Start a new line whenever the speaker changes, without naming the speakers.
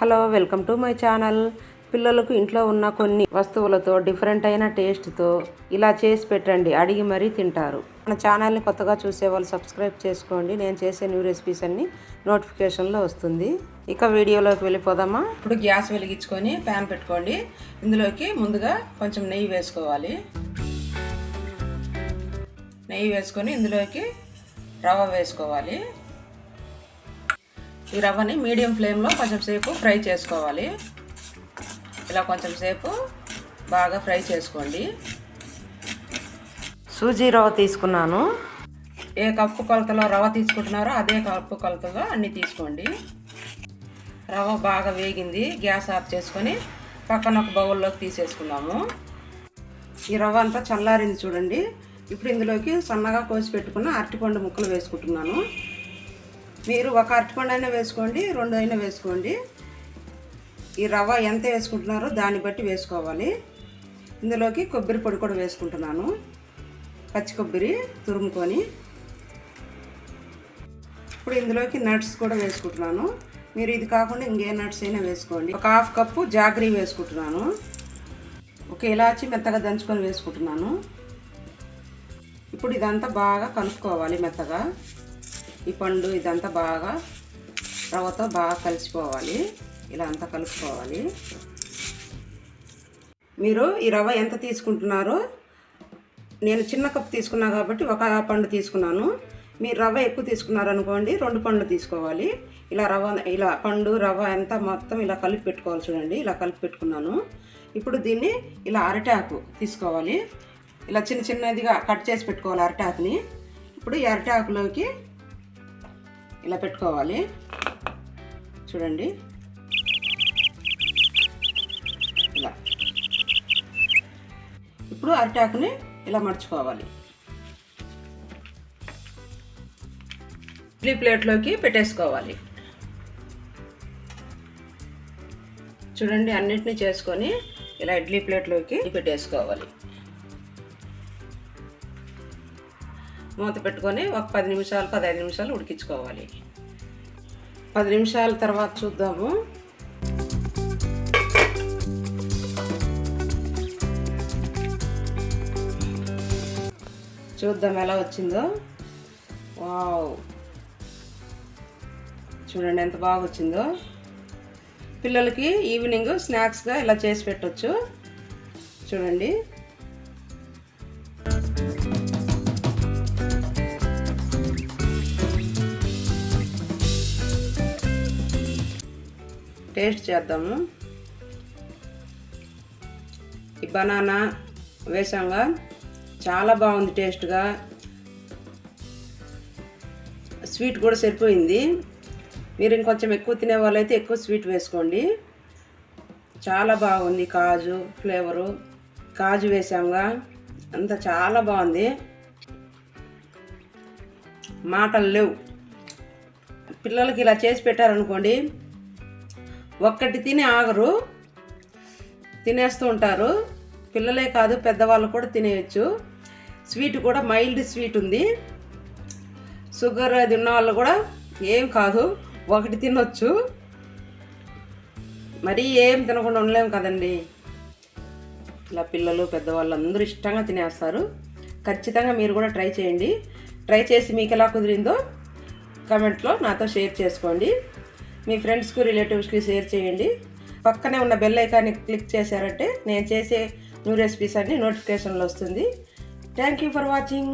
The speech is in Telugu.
Hello, welcome to my channel. పిల్లలకు ఇంట్లో ఉన్న కొన్ని వస్తువులతో డిఫరెంట్ అయిన టేస్ట్తో ఇలా చేసి పెట్టండి, అడిగి మరీ తింటారు. మన ఛానల్ని కొత్తగా చూసే వాళ్ళు సబ్స్క్రైబ్ చేసుకోండి. నేను చేసే న్యూ రెసిపీస్ అన్ని నోటిఫికేషన్లో వస్తుంది. ఇక వీడియోలోకి వెళ్ళిపోదామా. ఇప్పుడు గ్యాస్ వెలిగించుకొని ప్యాన్ పెట్టుకోండి. ఇందులోకి ముందుగా కొంచెం నెయ్యి వేసుకోవాలి. నెయ్యి వేసుకొని ఇందులోకి రవ్వ వేసుకోవాలి. ఈ రవ్వని మీడియం ఫ్లేమ్లో కొంచెం సేపు ఫ్రై చేసుకోవాలి. ఇలా కొంచెం సేపు బాగా ఫ్రై చేసుకోండి. సూజీ రవ్వ తీసుకున్నాను. ఏ కప్పు కొలతలో రవ్వ తీసుకుంటున్నారో అదే కప్పు కొలతలో అన్నీ తీసుకోండి. రవ్వ బాగా వేగింది. గ్యాస్ ఆఫ్ చేసుకొని పక్కన ఒక బౌల్లోకి తీసేసుకున్నాము. ఈ రవ్వ అంతా చల్లారింది చూడండి. ఇప్పుడు ఇందులోకి సన్నగా కోసి పెట్టుకున్న అరటిపండు ముక్కలు వేసుకుంటున్నాను. మీరు ఒక అరటిపండు అయినా వేసుకోండి, 2 అయినా వేసుకోండి. ఈ రవ్వ ఎంత వేసుకుంటున్నారో దాన్ని బట్టి వేసుకోవాలి. ఇందులోకి కొబ్బరి పొడి కూడా వేసుకుంటున్నాను. పచ్చి కొబ్బరి తురుముకొని. ఇప్పుడు ఇందులోకి నట్స్ కూడా వేసుకుంటున్నాను. మీరు ఇది కాకుండా ఇంకే నట్స్ అయినా వేసుకోండి. ఒక 1/2 కప్పు జాగరీ వేసుకుంటున్నాను. ఒక ఇలాచి మెత్తగా దంచుకొని వేసుకుంటున్నాను. ఇప్పుడు ఇదంతా బాగా కలుపుకోవాలి మెత్తగా. ఈ పండు ఇదంతా బాగా రవ్వతో బాగా కలిసిపోవాలి. ఇలా అంతా కలుపుకోవాలి. మీరు ఈ రవ్వ ఎంత తీసుకుంటున్నారో, నేను చిన్న కప్పు తీసుకున్నా కాబట్టి ఒక పండు తీసుకున్నాను. మీరు రవ్వ ఎక్కువ తీసుకున్నారనుకోండి 2 పండ్లు తీసుకోవాలి. ఇలా పండు రవ్వ అంతా మొత్తం ఇలా కలిపి పెట్టుకోవాలి. చూడండి, ఇలా కలిపి పెట్టుకున్నాను. ఇప్పుడు దీన్ని ఇలా అరటాకు తీసుకోవాలి. ఇలా చిన్నదిగా కట్ చేసి పెట్టుకోవాలి అరటాకుని. ఇప్పుడు ఈ అరటాకులోకి ఇలా పెట్టుకోవాలి. చూడండి, ఇలా. ఇప్పుడు అరటాకుని ఇలా మడుచుకోవాలి. ఇడ్లీ ప్లేట్లోకి పెట్టేసుకోవాలి. చూడండి, అన్నిటినీ చేసుకొని ఇలా ఇడ్లీ ప్లేట్లోకి పెట్టేసుకోవాలి. మూత పెట్టుకొని ఒక 15 నిమిషాలు ఉడికించుకోవాలి. 10 నిమిషాల తర్వాత చూద్దాము. చూద్దాం ఎలా వచ్చిందో. వావ్, చూడండి ఎంత బాగా వచ్చిందో. పిల్లలకి ఈవినింగ్ స్నాక్స్గా ఇలా చేసి పెట్టొచ్చు. చూడండి, టేస్ట్ చేద్దాము. ఈ బనానా వేసాంగా చాలా బాగుంది టేస్ట్గా. స్వీట్ కూడా సరిపోయింది. మీరు ఇంకొంచెం ఎక్కువ తినే వాళ్ళైతే ఎక్కువ స్వీట్ వేసుకోండి. చాలా బాగుంది. కాజు ఫ్లేవరు, కాజు వేసాంగా, అంతా చాలా బాగుంది. మాటలు లేవు. పిల్లలకి ఇలా చేసి పెట్టారనుకోండి, ఒక్కటి తిని ఆగరు, తినేస్తూ ఉంటారు. పిల్లలే కాదు, పెద్దవాళ్ళు కూడా తినేయచ్చు. స్వీట్ కూడా మైల్డ్ స్వీట్ ఉంది. షుగర్ అది ఉన్న వాళ్ళు కూడా ఏం కాదు, ఒకటి తినొచ్చు. మరీ ఏం తినకుండా ఉండలేము కదండి. ఇలా పిల్లలు పెద్దవాళ్ళు అందరూ ఇష్టంగా తినేస్తారు. ఖచ్చితంగా మీరు కూడా ట్రై చేయండి. ట్రై చేసి మీకు ఎలా కుదిరిందో కామెంట్లో నాతో షేర్ చేసుకోండి. మీ ఫ్రెండ్స్కి, రిలేటివ్స్కి షేర్ చేయండి. పక్కనే ఉన్న బెల్ ఐకాన్ని క్లిక్ చేశారంటే నేను చేసే న్యూ రెసిపీస్ అన్ని నోటిఫికేషన్లో వస్తుంది. Thank you for watching.